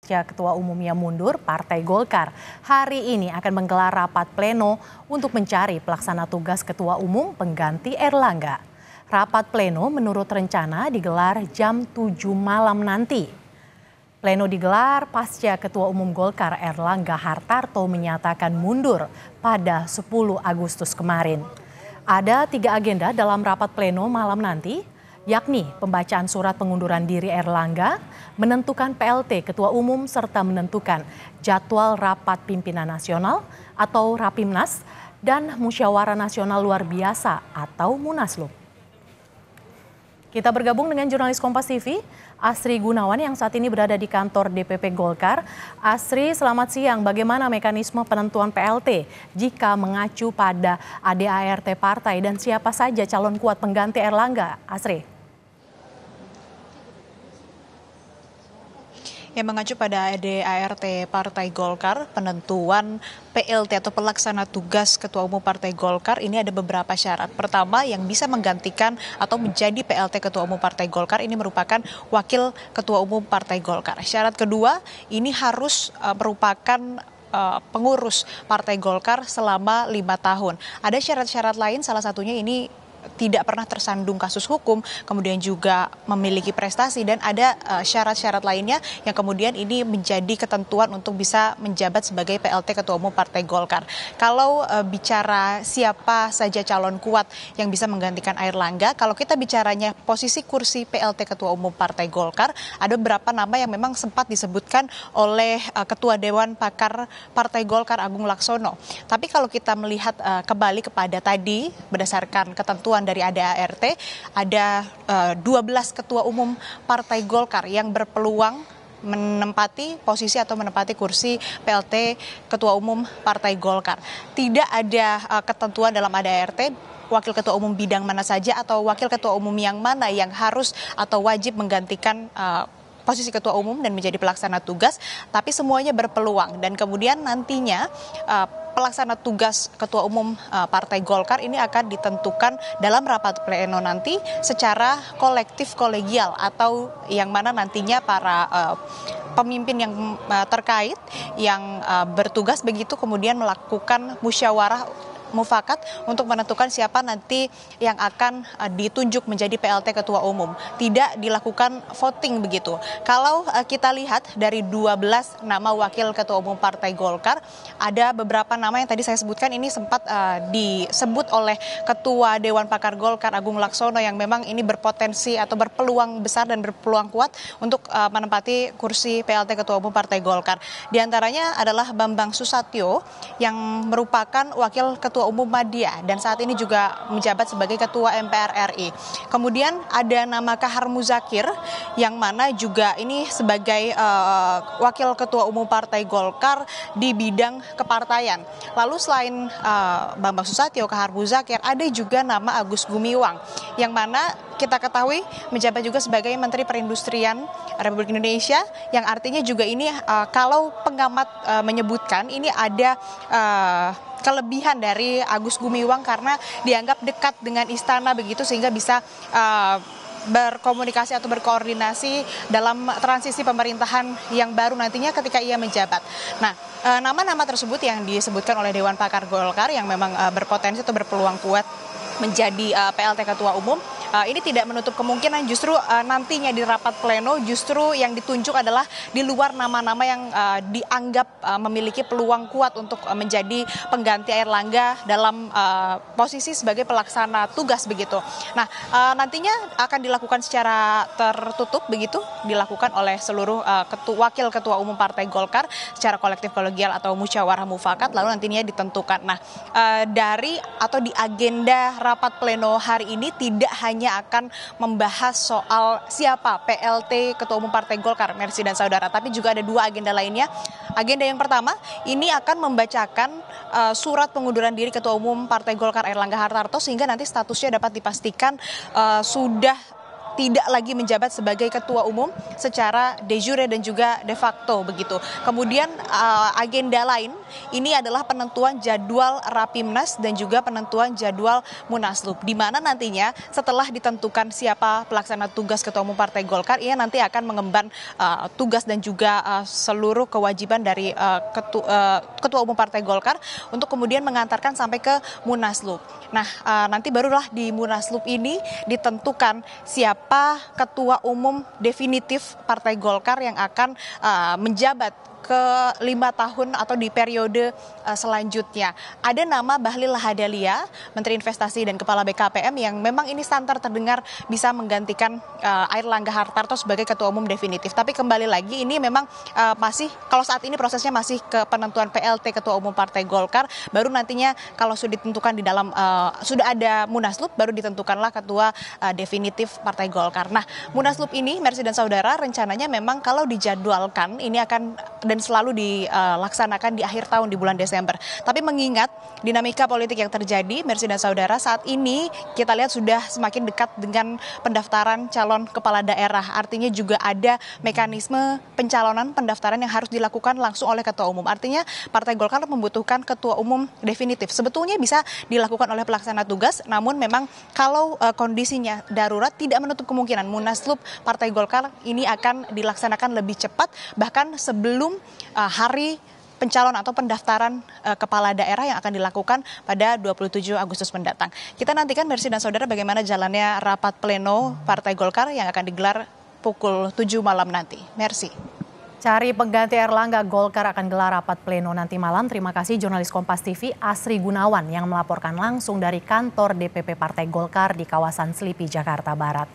Ketua umumnya mundur, Partai Golkar hari ini akan menggelar rapat pleno untuk mencari pelaksana tugas Ketua Umum pengganti Erlangga. Rapat pleno menurut rencana digelar jam 7 malam nanti. Pleno digelar pasca Ketua Umum Golkar Erlangga Hartarto menyatakan mundur pada 10 Agustus kemarin. Ada 3 agenda dalam rapat pleno malam nanti, yakni pembacaan surat pengunduran diri Erlangga, menentukan PLT Ketua Umum, serta menentukan jadwal rapat pimpinan nasional atau Rapimnas dan Musyawarah Nasional Luar Biasa atau Munaslup. Kita bergabung dengan jurnalis Kompas TV, Asri Gunawan yang saat ini berada di kantor DPP Golkar. Asri, selamat siang. Bagaimana mekanisme penentuan PLT jika mengacu pada ADART partai dan siapa saja calon kuat pengganti Erlangga? Asri. Yang mengacu pada ADART Partai Golkar, penentuan PLT atau pelaksana tugas Ketua Umum Partai Golkar ini ada beberapa syarat. Pertama, yang bisa menggantikan atau menjadi PLT Ketua Umum Partai Golkar ini merupakan Wakil Ketua Umum Partai Golkar. Syarat kedua, ini harus merupakan pengurus Partai Golkar selama 5 tahun. Ada syarat-syarat lain, salah satunya ini tidak pernah tersandung kasus hukum, kemudian juga memiliki prestasi, dan ada syarat-syarat lainnya yang kemudian ini menjadi ketentuan untuk bisa menjabat sebagai PLT Ketua Umum Partai Golkar. Kalau bicara siapa saja calon kuat yang bisa menggantikan Erlangga, kalau kita bicaranya posisi kursi PLT Ketua Umum Partai Golkar, ada beberapa nama yang memang sempat disebutkan oleh Ketua Dewan Pakar Partai Golkar Agung Laksono. Tapi kalau kita melihat kembali kepada tadi, berdasarkan ketentuan dari ADART, ada 12 ketua umum Partai Golkar yang berpeluang menempati posisi atau menempati kursi PLT Ketua Umum Partai Golkar. Tidak ada ketentuan dalam ADART wakil ketua umum bidang mana saja atau wakil ketua umum yang mana yang harus atau wajib menggantikan posisi ketua umum dan menjadi pelaksana tugas, tapi semuanya berpeluang. Dan kemudian nantinya pelaksana tugas Ketua Umum Partai Golkar ini akan ditentukan dalam rapat pleno nanti secara kolektif kolegial, atau yang mana nantinya para pemimpin yang terkait yang bertugas begitu kemudian melakukan musyawarah mufakat untuk menentukan siapa nanti yang akan ditunjuk menjadi PLT Ketua Umum. Tidak dilakukan voting begitu. Kalau kita lihat dari 12 nama wakil Ketua Umum Partai Golkar, ada beberapa nama yang tadi saya sebutkan ini sempat disebut oleh Ketua Dewan Pakar Golkar Agung Laksono yang memang ini berpotensi atau berpeluang besar dan berpeluang kuat untuk menempati kursi PLT Ketua Umum Partai Golkar. Di antaranya adalah Bambang Susatyo yang merupakan wakil Ketua Umum Madya dan saat ini juga menjabat sebagai Ketua MPR RI. Kemudian ada nama Kahar Muzakir yang mana juga ini sebagai wakil Ketua Umum Partai Golkar di bidang kepartaian. Lalu selain Bambang Susatyo, Kahar Muzakir, ada juga nama Agus Gumiwang yang mana kita ketahui menjabat juga sebagai Menteri Perindustrian Republik Indonesia, yang artinya juga ini kalau pengamat menyebutkan ini ada kelebihan dari Agus Gumiwang karena dianggap dekat dengan istana begitu, sehingga bisa berkomunikasi atau berkoordinasi dalam transisi pemerintahan yang baru nantinya ketika ia menjabat. Nah, nama-nama tersebut yang disebutkan oleh Dewan Pakar Golkar yang memang berpotensi atau berpeluang kuat menjadi PLT Ketua Umum, ini tidak menutup kemungkinan justru nantinya di rapat pleno justru yang ditunjuk adalah di luar nama-nama yang dianggap memiliki peluang kuat untuk menjadi pengganti Erlangga dalam posisi sebagai pelaksana tugas begitu. Nah, nantinya akan dilakukan secara tertutup begitu, dilakukan oleh seluruh wakil Ketua Umum Partai Golkar secara kolektif kolegial atau musyawarah mufakat, lalu nantinya ditentukan. Nah, dari atau di agenda rapat pleno hari ini tidak hanya akan membahas soal siapa PLT Ketua Umum Partai Golkar, Mercy dan saudara, tapi juga ada 2 agenda lainnya. Agenda yang pertama ini akan membacakan surat pengunduran diri Ketua Umum Partai Golkar Erlangga Hartarto, sehingga nanti statusnya dapat dipastikan sudah tidak lagi menjabat sebagai ketua umum secara de jure dan juga de facto begitu. Kemudian agenda lain ini adalah penentuan jadwal Rapimnas dan juga penentuan jadwal Munaslup, di mana nantinya setelah ditentukan siapa pelaksana tugas ketua umum Partai Golkar, ia nanti akan mengemban tugas dan juga seluruh kewajiban dari ketua umum Partai Golkar untuk kemudian mengantarkan sampai ke Munaslup. Nah, nanti barulah di Munaslup ini ditentukan siapa ketua umum definitif Partai Golkar yang akan menjabat ke 5 tahun atau di periode selanjutnya. Ada nama Bahlil Lahadalia, Menteri Investasi dan Kepala BKPM, yang memang ini santer terdengar bisa menggantikan Airlangga Hartarto sebagai ketua umum definitif. Tapi kembali lagi ini memang masih, kalau saat ini prosesnya masih ke penentuan PLT ketua umum Partai Golkar, baru nantinya kalau sudah ditentukan di dalam sudah ada Munaslup, baru ditentukanlah ketua definitif Partai Golkar. Nah, Munaslup ini, Mercy dan Saudara, rencananya memang kalau dijadwalkan ini akan dan selalu dilaksanakan di akhir tahun di bulan Desember. Tapi mengingat dinamika politik yang terjadi, Mercy dan Saudara, saat ini kita lihat sudah semakin dekat dengan pendaftaran calon kepala daerah. Artinya juga ada mekanisme pencalonan pendaftaran yang harus dilakukan langsung oleh ketua umum. Artinya Partai Golkar membutuhkan ketua umum definitif. Sebetulnya bisa dilakukan oleh pelaksana tugas, namun memang kalau kondisinya darurat tidak menutup kemungkinan Munaslup Partai Golkar ini akan dilaksanakan lebih cepat, bahkan sebelum hari pencalon atau pendaftaran kepala daerah yang akan dilakukan pada 27 Agustus mendatang. Kita nantikan, Mercy dan Saudara, bagaimana jalannya rapat pleno Partai Golkar yang akan digelar pukul 7 malam nanti. Mercy. Cari pengganti Erlangga, Golkar akan gelar rapat pleno nanti malam. Terima kasih jurnalis Kompas TV Asri Gunawan yang melaporkan langsung dari kantor DPP Partai Golkar di kawasan Selipi, Jakarta Barat.